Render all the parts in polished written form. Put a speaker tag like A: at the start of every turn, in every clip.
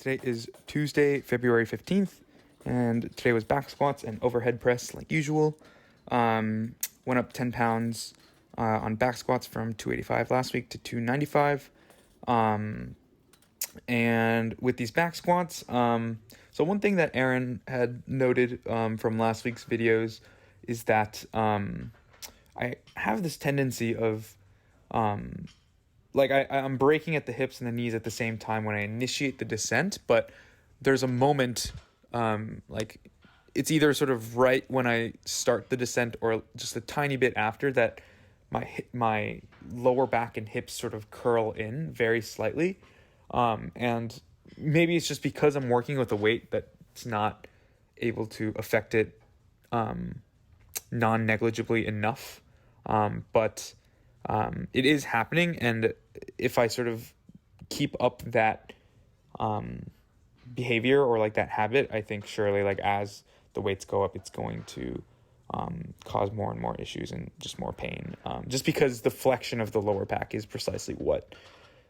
A: Today is Tuesday, February 15th, and today was back squats and overhead press like usual. Went up 10 pounds on back squats from 285 last week to 295. And with these back squats, so one thing that Aaron had noted from last week's videos is that I have this tendency of I'm breaking at the hips and the knees at the same time when I initiate the descent, but there's a moment, it's either sort of right when I start the descent or just a tiny bit after that my lower back and hips sort of curl in very slightly. And maybe it's just because I'm working with a weight that's not able to affect it non-negligibly enough. But it is happening, and if I sort of keep up that behavior or like that habit, I think surely like as the weights go up, it's going to cause more and more issues and just more pain. Just because the flexion of the lower back is precisely what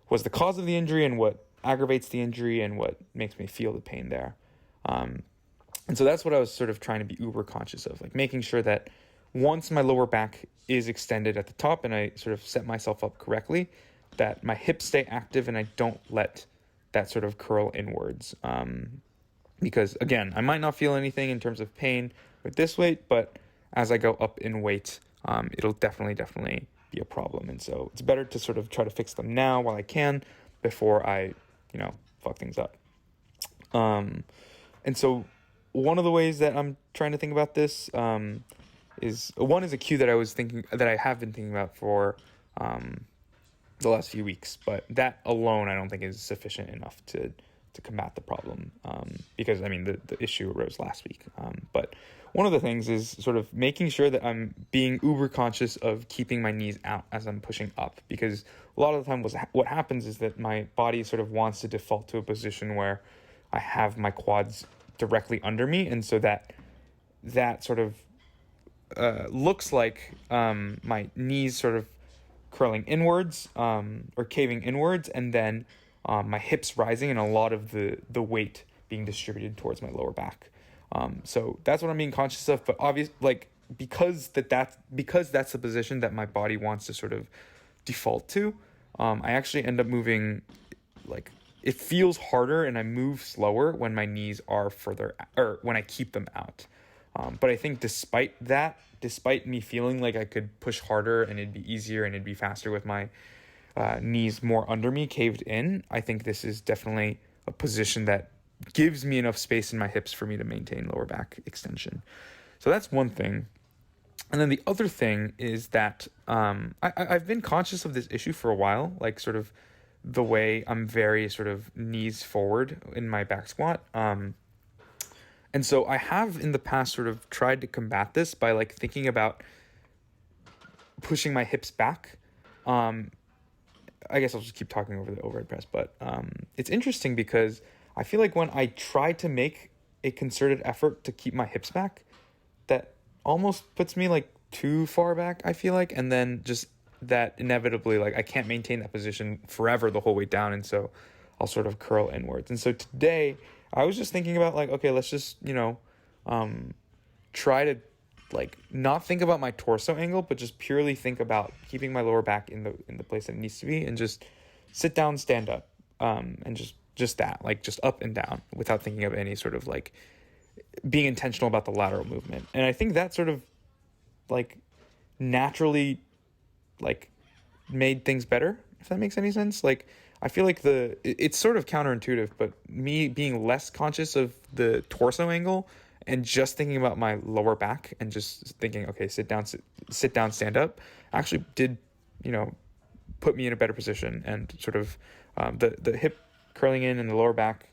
A: was the cause of the injury and what aggravates the injury and what makes me feel the pain there. And so that's what I was sort of trying to be uber conscious of, like making sure that once my lower back is extended at the top and I sort of set myself up correctly, that my hips stay active and I don't let that sort of curl inwards. Because again, I might not feel anything in terms of pain with this weight, but as I go up in weight, it'll definitely be a problem. And so it's better to sort of try to fix them now while I can before I, fuck things up. And so one of the ways that I'm trying to think about this, is a cue that I have been thinking about for the last few weeks, but that alone I don't think is sufficient enough to combat the problem, because the issue arose last week. But one of the things is sort of making sure that I'm being uber conscious of keeping my knees out as I'm pushing up, because a lot of the time what happens is that my body sort of wants to default to a position where I have my quads directly under me, and so that sort of looks like my knees sort of curling inwards or caving inwards, and then my hips rising and a lot of the weight being distributed towards my lower back. So that's what I'm being conscious of. But because that's the position that my body wants to sort of default to, I actually end up moving, it feels harder and I move slower when my knees are further, or when I keep them out. But I think despite me feeling like I could push harder and it'd be easier and it'd be faster with my knees more under me, caved in, I think this is definitely a position that gives me enough space in my hips for me to maintain lower back extension. So that's one thing. And then the other thing is that I've been conscious of this issue for a while, like sort of the way I'm very sort of knees forward in my back squat. And so I have in the past sort of tried to combat this by thinking about pushing my hips back. I guess I'll just keep talking over the overhead press, but it's interesting because I feel like when I try to make a concerted effort to keep my hips back, that almost puts me too far back, I feel like, and then just that inevitably I can't maintain that position forever the whole way down, and so I'll sort of curl inwards. And so today I was just thinking about okay, let's just try to not think about my torso angle, but just purely think about keeping my lower back in the place that it needs to be, and just sit down, stand up, and just that, just up and down without thinking of any sort of being intentional about the lateral movement. And I think that sort of naturally made things better, if that makes any sense. I feel like it's sort of counterintuitive, but me being less conscious of the torso angle and just thinking about my lower back and just thinking, okay, sit down, stand up, actually did, put me in a better position, and sort of the hip curling in and the lower back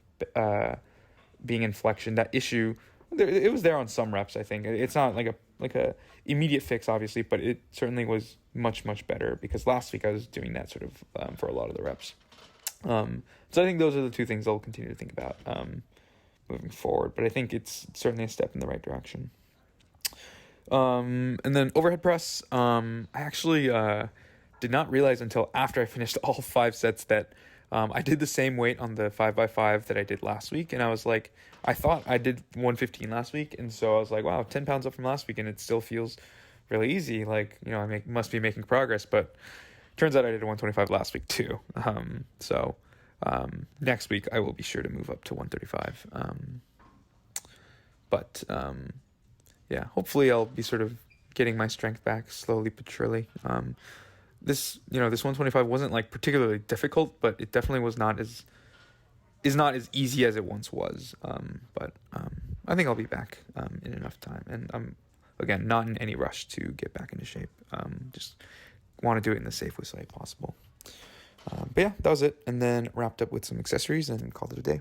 A: being in flexion, that issue, it was there on some reps, I think. It's not like a immediate fix, obviously, but it certainly was much, much better, because last week I was doing that sort of for a lot of the reps. So I think those are the two things I'll continue to think about moving forward, but I think it's certainly a step in the right direction. And then overhead press, I actually did not realize until after I finished all 5 sets that I did the same weight on the 5x5 that I did last week, and I was like, I thought I did 115 last week, and so I was like, wow, 10 pounds up from last week, and it still feels really easy. Like, you know, must be making progress, but turns out I did a 125 last week too. Next week I will be sure to move up to 135. Yeah, hopefully I'll be sort of getting my strength back slowly but surely. This 125 wasn't like particularly difficult, but it definitely is not as easy as it once was. I think I'll be back in enough time, and I'm again not in any rush to get back into shape. Just want to do it in the safest way possible. But yeah, that was it, and then wrapped up with some accessories and called it a day.